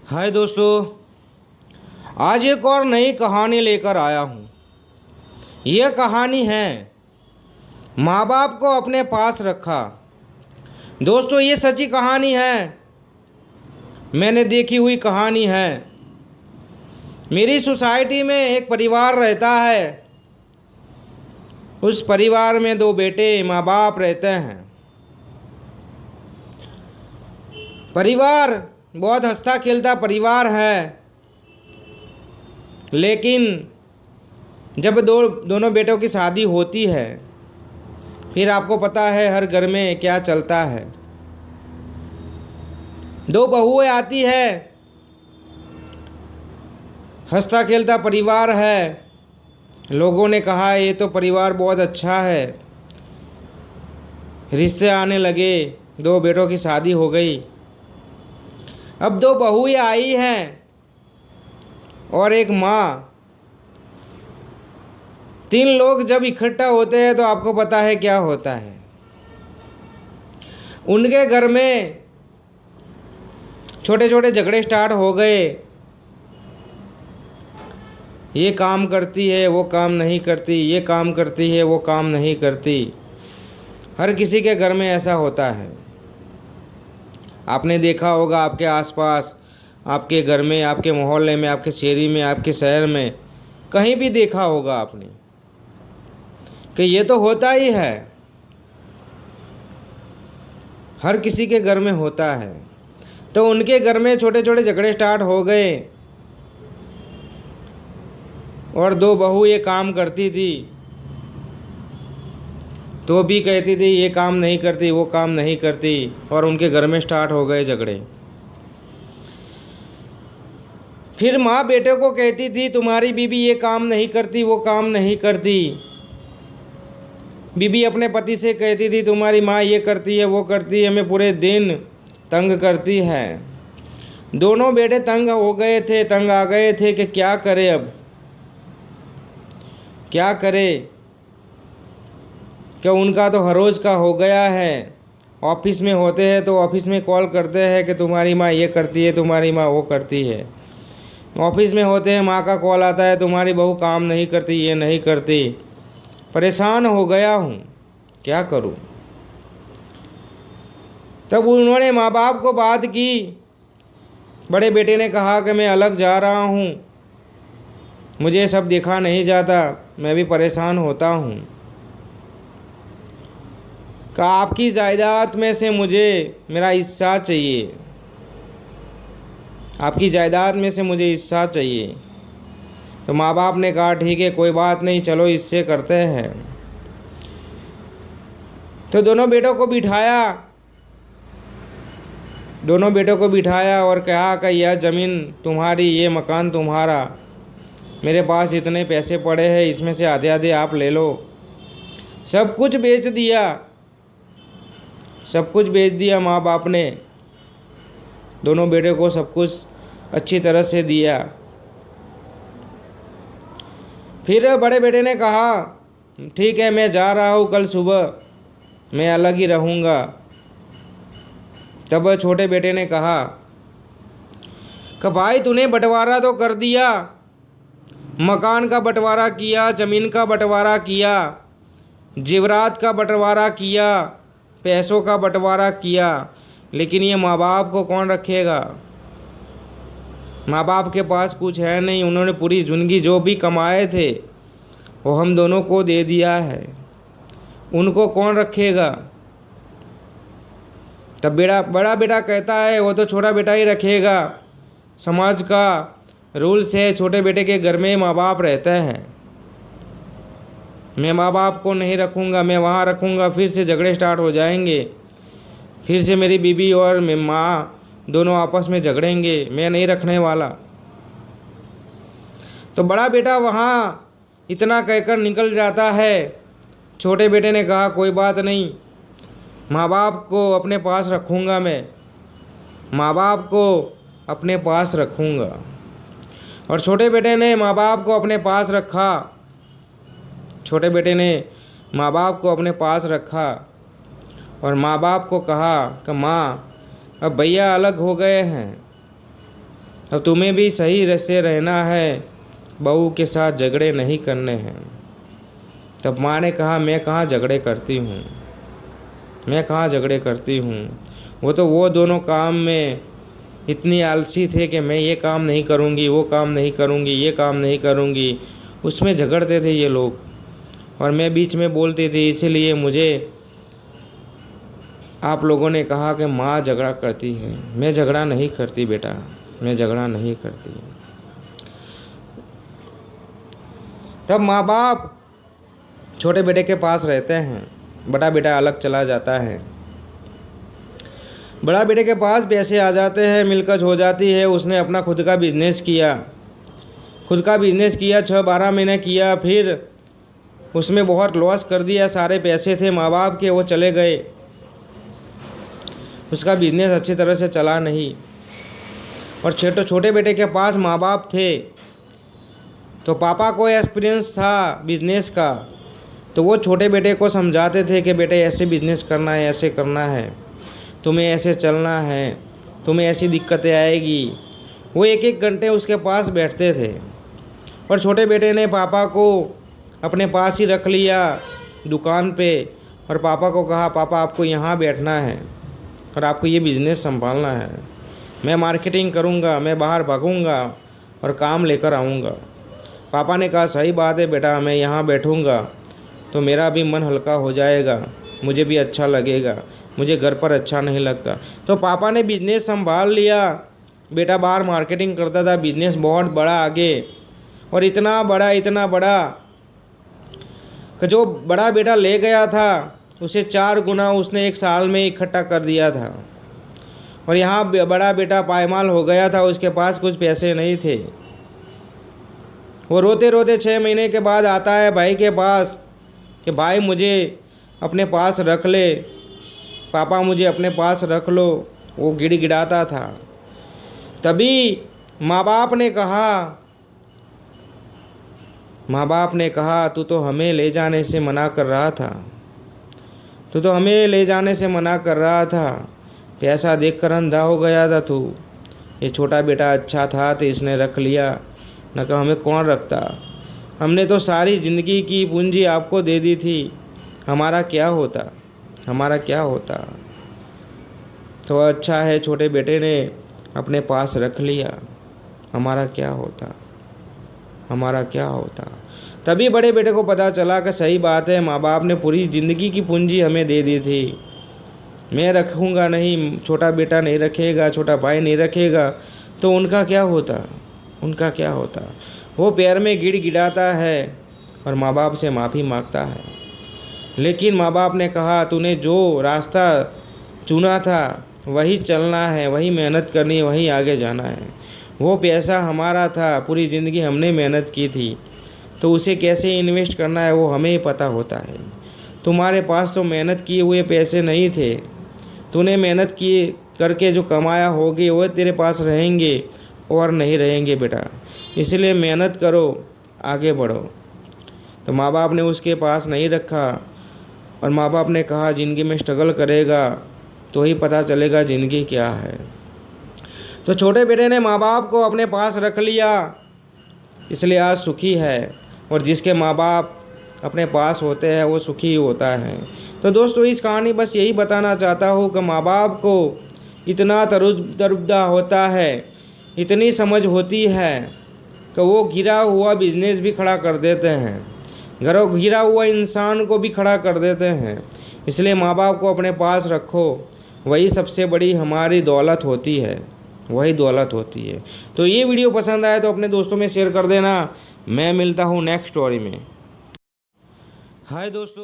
हाय दोस्तों, आज एक और नई कहानी लेकर आया हूँ। यह कहानी है माँ बाप को अपने पास रखा। दोस्तों, ये सच्ची कहानी है, मैंने देखी हुई कहानी है। मेरी सोसाइटी में एक परिवार रहता है। उस परिवार में दो बेटे माँ बाप रहते हैं। परिवार बहुत हंसता खेलता परिवार है, लेकिन जब दोनों बेटों की शादी होती है, फिर आपको पता है हर घर में क्या चलता है। दो बहुएं आती है, हंसता खेलता परिवार है। लोगों ने कहा ये तो परिवार बहुत अच्छा है। रिश्ते आने लगे, दो बेटों की शादी हो गई। अब दो बहुएं आई हैं और एक माँ। तीन लोग जब इकट्ठा होते हैं तो आपको पता है क्या होता है। उनके घर में छोटे छोटे झगड़े स्टार्ट हो गए। ये काम करती है, वो काम नहीं करती, ये काम करती है, वो काम नहीं करती। हर किसी के घर में ऐसा होता है। आपने देखा होगा आपके आसपास, आपके घर में, आपके मोहल्ले में, आपके शहरी में, आपके शहर में, कहीं भी देखा होगा आपने कि ये तो होता ही है। हर किसी के घर में होता है। तो उनके घर में छोटे छोटे झगड़े स्टार्ट हो गए और दो बहू ये काम करती थी तो भी कहती थी ये काम नहीं करती, वो काम नहीं करती, और उनके घर में स्टार्ट हो गए झगड़े। फिर माँ बेटे को कहती थी तुम्हारी बीबी ये काम नहीं करती, वो काम नहीं करती। बीबी अपने पति से कहती थी तुम्हारी माँ ये करती है, वो करती है, हमें पूरे दिन तंग करती है। दोनों बेटे तंग हो गए थे, तंग आ गए थे कि क्या करे, अब क्या करे। क्या उनका तो हर रोज़ का हो गया है। ऑफिस में होते हैं तो ऑफिस में कॉल करते हैं कि तुम्हारी माँ ये करती है, तुम्हारी माँ वो करती है। ऑफिस में होते हैं माँ का कॉल आता है तुम्हारी बहू काम नहीं करती, ये नहीं करती। परेशान हो गया हूँ, क्या करूँ। तब उन्होंने माँ बाप को बात की। बड़े बेटे ने कहा कि मैं अलग जा रहा हूँ, मुझे सब देखा नहीं जाता, मैं भी परेशान होता हूँ। कि आपकी जायदाद में से मुझे मेरा हिस्सा चाहिए, आपकी जायदाद में से मुझे हिस्सा चाहिए। तो माँ बाप ने कहा ठीक है, कोई बात नहीं, चलो इससे करते हैं। तो दोनों बेटों को बिठाया और कहा कि यह ज़मीन तुम्हारी, ये मकान तुम्हारा, मेरे पास इतने पैसे पड़े हैं, इसमें से आधे आधे आप ले लो। सब कुछ बेच दिया, सब कुछ बेच दिया माँ बाप ने। दोनों बेटे को सब कुछ अच्छी तरह से दिया। फिर बड़े बेटे ने कहा ठीक है, मैं जा रहा हूँ, कल सुबह मैं अलग ही रहूँगा। तब छोटे बेटे ने कहा कि भाई तूने बंटवारा तो कर दिया, मकान का बंटवारा किया, ज़मीन का बंटवारा किया, जेवरात का बंटवारा किया, पैसों का बंटवारा किया, लेकिन ये माँ बाप को कौन रखेगा। माँ बाप के पास कुछ है नहीं। उन्होंने पूरी ज़िंदगी जो भी कमाए थे वो हम दोनों को दे दिया है, उनको कौन रखेगा। तब बड़ा बेटा कहता है वो तो छोटा बेटा ही रखेगा, समाज का रूल्स है, छोटे बेटे के घर में माँ बाप रहते हैं, मैं माँ बाप को नहीं रखूँगा, मैं वहाँ रखूँगा। फिर से झगड़े स्टार्ट हो जाएंगे, फिर से मेरी बीबी और मैं माँ दोनों आपस में झगड़ेंगे, मैं नहीं रखने वाला। तो बड़ा बेटा वहाँ इतना कहकर निकल जाता है। छोटे बेटे ने कहा कोई बात नहीं, माँ बाप को अपने पास रखूँगा, मैं माँ बाप को अपने पास रखूँगा। और छोटे बेटे ने माँ बाप को अपने पास रखा। छोटे बेटे ने माँ बाप को अपने पास रखा और माँ बाप को कहा कि माँ अब भैया अलग हो गए हैं, अब तुम्हें भी सही से रहना है, बहू के साथ झगड़े नहीं करने हैं। तब माँ ने कहा, मैं कहाँ झगड़े करती हूँ, मैं कहाँ झगड़े करती हूँ। वो दोनों काम में इतनी आलसी थे कि मैं ये काम नहीं करूँगी, वो काम नहीं करूँगी, ये काम नहीं करूँगी, उसमें झगड़ते थे ये लोग और मैं बीच में बोलती थी। इसीलिए मुझे आप लोगों ने कहा कि माँ झगड़ा करती है। मैं झगड़ा नहीं करती बेटा, मैं झगड़ा नहीं करती। तब माँ बाप छोटे बेटे के पास रहते हैं, बड़ा बेटा अलग चला जाता है। बड़ा बेटे के पास पैसे आ जाते हैं, मिलकत हो जाती है। उसने अपना खुद का बिजनेस किया, 6-12 महीने किया, फिर उसमें बहुत लॉस कर दिया। सारे पैसे थे माँ बाप के, वो चले गए। उसका बिजनेस अच्छी तरह से चला नहीं। और छोटे बेटे के पास माँ बाप थे, तो पापा को एक्सपीरियंस था बिजनेस का, तो वो छोटे बेटे को समझाते थे कि बेटे ऐसे बिजनेस करना है, ऐसे करना है, तुम्हें ऐसे चलना है, तुम्हें ऐसी दिक्कतें आएगी। वो 1-1 घंटे उसके पास बैठते थे। और छोटे बेटे ने पापा को अपने पास ही रख लिया दुकान पे और पापा को कहा, पापा आपको यहाँ बैठना है और आपको ये बिज़नेस संभालना है। मैं मार्केटिंग करूँगा, मैं बाहर भागूँगा और काम लेकर आऊँगा। पापा ने कहा, सही बात है बेटा, मैं यहाँ बैठूँगा तो मेरा भी मन हल्का हो जाएगा, मुझे भी अच्छा लगेगा, मुझे घर पर अच्छा नहीं लगता। तो पापा ने बिजनेस संभाल लिया। बेटा बाहर मार्केटिंग करता था, बिजनेस बहुत बड़ा आगे, और इतना बड़ा कि जो बड़ा बेटा ले गया था उसे 4 गुना उसने 1 साल में इकट्ठा कर दिया था। और यहाँ बड़ा बेटा पायमाल हो गया था, उसके पास कुछ पैसे नहीं थे। वो रोते रोते 6 महीने के बाद आता है भाई के पास कि भाई मुझे अपने पास रख ले, पापा मुझे अपने पास रख लो। वो गिड़गिड़ाता था। तभी माँ बाप ने कहा, तू तो हमें ले जाने से मना कर रहा था, तू तो हमें ले जाने से मना कर रहा था, पैसा देखकर अंधा हो गया था तू। ये छोटा बेटा अच्छा था तो इसने रख लिया, न कि हमें कौन रखता। हमने तो सारी ज़िंदगी की पूंजी आपको दे दी थी, हमारा क्या होता, हमारा क्या होता। तो अच्छा है छोटे बेटे ने अपने पास रख लिया, हमारा क्या होता, हमारा क्या होता। तभी बड़े बेटे को पता चला कि सही बात है, माँ बाप ने पूरी ज़िंदगी की पूंजी हमें दे दी थी, मैं रखूँगा नहीं, छोटा बेटा नहीं रखेगा, छोटा भाई नहीं रखेगा, तो उनका क्या होता, उनका क्या होता। वो पैर में गिड़गिड़ाता है और माँ बाप से माफ़ी मांगता है। लेकिन माँ बाप ने कहा, तूने जो रास्ता चुना था वही चलना है, वही मेहनत करनी है, वही आगे जाना है। वो पैसा हमारा था, पूरी ज़िंदगी हमने मेहनत की थी, तो उसे कैसे इन्वेस्ट करना है वो हमें ही पता होता है। तुम्हारे पास तो मेहनत किए हुए पैसे नहीं थे, तूने मेहनत किए करके जो कमाया होगी वो तेरे पास रहेंगे और नहीं रहेंगे बेटा, इसलिए मेहनत करो, आगे बढ़ो। तो माँ बाप ने उसके पास नहीं रखा और माँ बाप ने कहा, ज़िंदगी में स्ट्रगल करेगा तो ही पता चलेगा ज़िंदगी क्या है। तो छोटे बेटे ने माँ बाप को अपने पास रख लिया, इसलिए आज सुखी है। और जिसके माँ बाप अपने पास होते हैं वो सुखी होता है। तो दोस्तों इस कहानी बस यही बताना चाहता हूँ कि माँ बाप को इतना तजुर्बा होता है, इतनी समझ होती है कि वो गिरा हुआ बिजनेस भी खड़ा कर देते हैं, गिरा हुआ इंसान को भी खड़ा कर देते हैं। इसलिए माँ बाप को अपने पास रखो, वही सबसे बड़ी हमारी दौलत होती है, वही दौलत होती है। तो ये वीडियो पसंद आए तो अपने दोस्तों में शेयर कर देना। मैं मिलता हूँ नेक्स्ट स्टोरी में। हाय दोस्तों।